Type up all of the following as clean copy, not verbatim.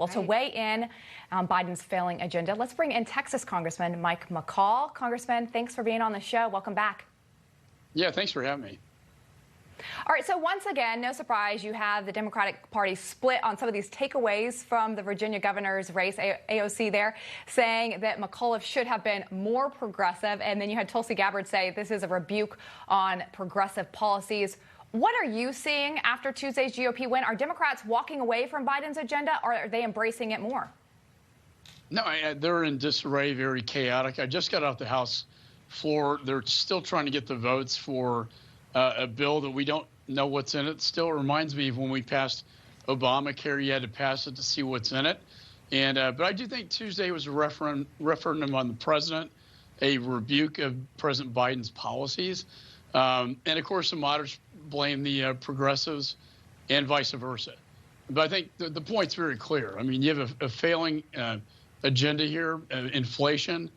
Well, to weigh in on Biden's failing agenda, let's bring in Texas Congressman Mike McCaul. Congressman, thanks for being on the show. Welcome back. Yeah, thanks for having me. All right, so once again, no surprise, you have the Democratic Party split on some of these takeaways from the Virginia governor's race, AOC there, saying that McAuliffe should have been more progressive. And then you had Tulsi Gabbard say this is a rebuke on progressive policies. What are you seeing after Tuesday's GOP win? Are Democrats walking away from Biden's agenda, or are they embracing it more? No, they're in disarray, very chaotic. I just got off the House floor. They're still trying to get the votes for a bill that we don't know what's in it. Still reminds me of when we passed Obamacare. You had to pass it to see what's in it. And but I do think Tuesday was a referendum on the president, a rebuke of President Biden's policies. And of course, the moderates blame the progressives and vice versa. But I think the point's very clear. I mean, you have a failing agenda here, inflation,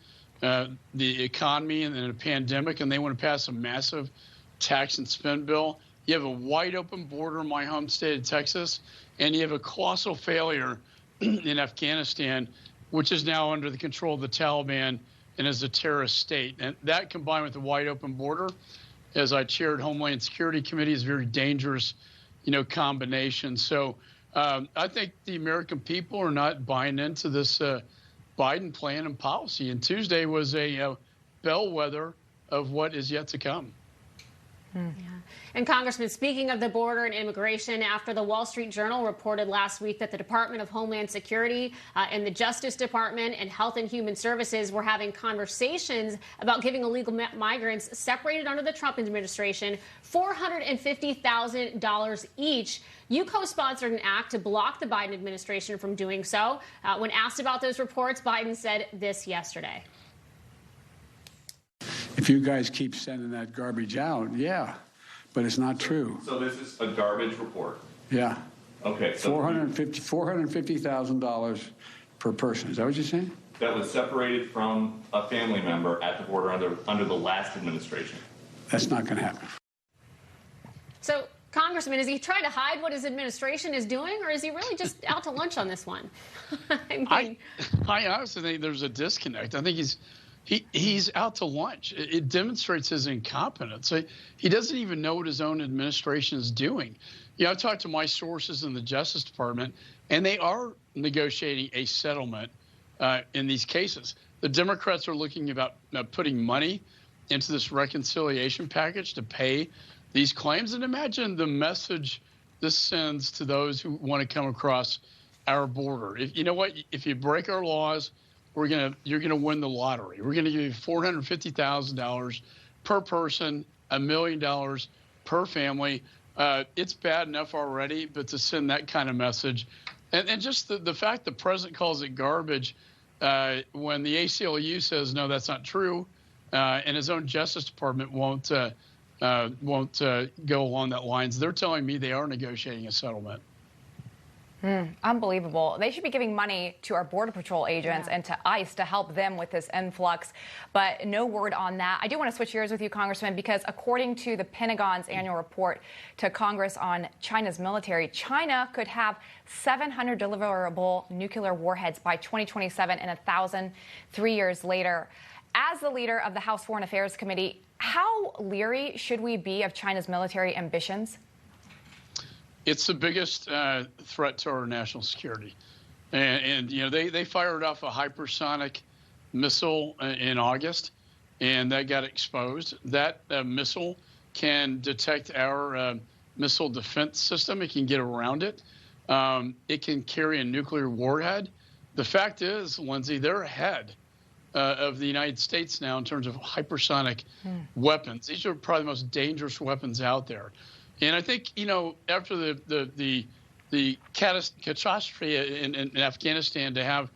the economy, and then a pandemic, and they want to pass a massive tax and spend bill. You have a wide open border in my home state of Texas, and you have a colossal failure in Afghanistan, which is now under the control of the Taliban and is a terrorist state. And that combined with the wide open border, as I chaired Homeland Security Committee, is a very dangerous, combination. So I think the American people are not buying into this Biden plan and policy. And Tuesday was a bellwether of what is yet to come. Yeah. And Congressman, speaking of the border and immigration, after the Wall Street Journal reported last week that the Department of Homeland Security and the Justice Department and Health and Human Services were having conversations about giving illegal migrants separated under the Trump administration $450,000 each, you co-sponsored an act to block the Biden administration from doing so. When asked about those reports, Biden said this yesterday. If you guys keep sending that garbage out, yeah, but it's not true. So this is a garbage report? Yeah. Okay. So $450,000 per person. Is that what you're saying? That was separated from a family member at the border under the last administration. That's not going to happen. So, Congressman, is he trying to hide what his administration is doing, or is he really just out to lunch on this one? I honestly think there's a disconnect. I think he's out to lunch. It demonstrates his incompetence. He doesn't even know what his own administration is doing. I talked to my sources in the Justice Department, and they are negotiating a settlement in these cases. The Democrats are looking about putting money into this reconciliation package to pay these claims. And imagine the message this sends to those who want to come across our border. You know what? If you break our laws, you're gonna win the lottery. We're gonna give you $450,000 per person, $1 million per family. It's bad enough already, but to send that kind of message, and just the fact the president calls it garbage when the ACLU says no, that's not true, and his own Justice Department won't go along that lines. They're telling me they are negotiating a settlement. Unbelievable. They should be giving money to our Border Patrol agents and to ICE to help them with this influx, but no word on that. I do want to switch gears with you, Congressman, because according to the Pentagon's annual report to Congress on China's military, China could have 700 deliverable nuclear warheads by 2027 and 1,000 3 years later. As the leader of the House Foreign Affairs Committee, how leery should we be of China's military ambitions? It's the biggest threat to our national security. And they fired off a hypersonic missile in August, and that got exposed. That missile can detect our missile defense system. It can get around it. It can carry a nuclear warhead. The fact is, Lindsay, they're ahead of the United States now in terms of hypersonic weapons. These are probably the most dangerous weapons out there. And I think, after the catastrophe in Afghanistan, to have,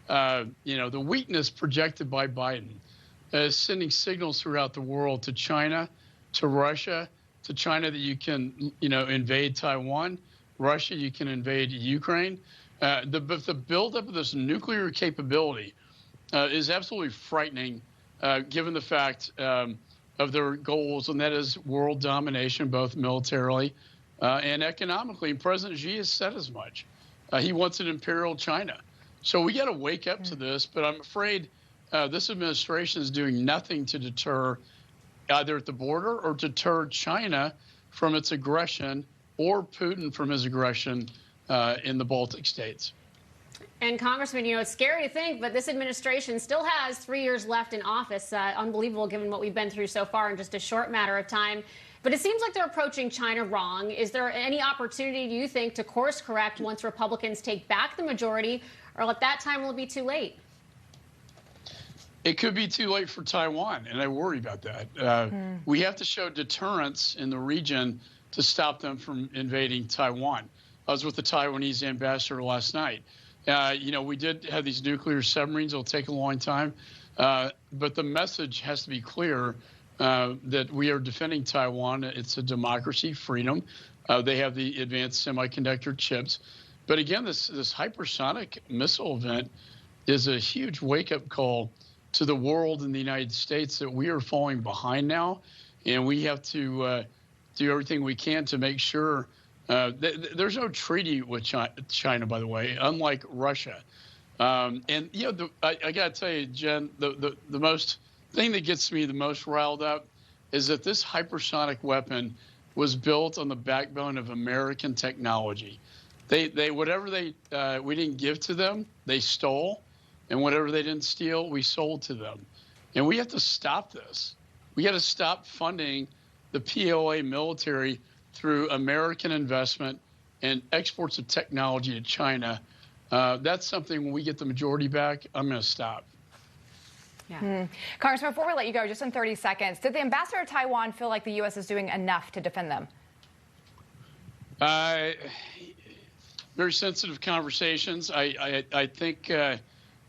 the weakness projected by Biden, sending signals throughout the world to China, to Russia, to China that you can, invade Taiwan, Russia, you can invade Ukraine. The buildup of this nuclear capability is absolutely frightening, given the fact of their goals, and that is world domination, both militarily and economically. And President Xi has said as much. He wants an imperial China. So we got to wake up to this. But I'm afraid this administration is doing nothing to deter either at the border or deter China from its aggression or Putin from his aggression in the Baltic states. And Congressman, you know, it's scary to think, but this administration still has 3 years left in office. Unbelievable given what we've been through so far in just a short matter of time. But it seems like they're approaching China wrong. Is there any opportunity, do you think, to course correct once Republicans take back the majority, or at that time will it be too late? It could be too late for Taiwan, and I worry about that. We have to show deterrence in the region to stop them from invading Taiwan. I was with the Taiwanese ambassador last night. You know, we did have these nuclear submarines. It'll take a long time. But the message has to be clear that we are defending Taiwan. It's a democracy, freedom. They have the advanced semiconductor chips. But again, this hypersonic missile event is a huge wake-up call to the world and the United States that we are falling behind now. And we have to do everything we can to make sure there's no treaty with China, by the way, unlike Russia. And, you know, I got to tell you, Jen, the most thing that gets me the most riled up is that this hypersonic weapon was built on the backbone of American technology. Whatever we didn't give to them, they stole. And whatever they didn't steal, we sold to them. And we have to stop this. We got to stop funding the PLA military through American investment and exports of technology to China. That's something when we get the majority back, I'm going to stop. Yeah. Congressman, before we let you go, just in 30 seconds, did the ambassador to Taiwan feel like the U.S. is doing enough to defend them? Very sensitive conversations. I think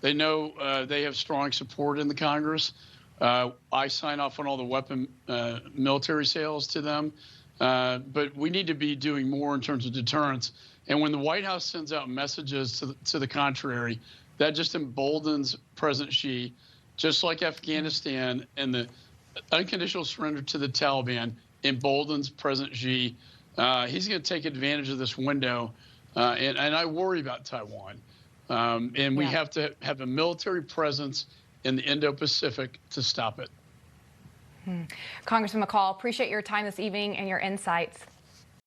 they know they have strong support in the Congress. I sign off on all the weapon military sales to them. But we need to be doing more in terms of deterrence. And when the White House sends out messages to the contrary, that just emboldens President Xi, just like Afghanistan and the unconditional surrender to the Taliban emboldens President Xi. He's going to take advantage of this window. And I worry about Taiwan. And we have to have a military presence in the Indo-Pacific to stop it. Congressman McCaul, appreciate your time this evening and your insights.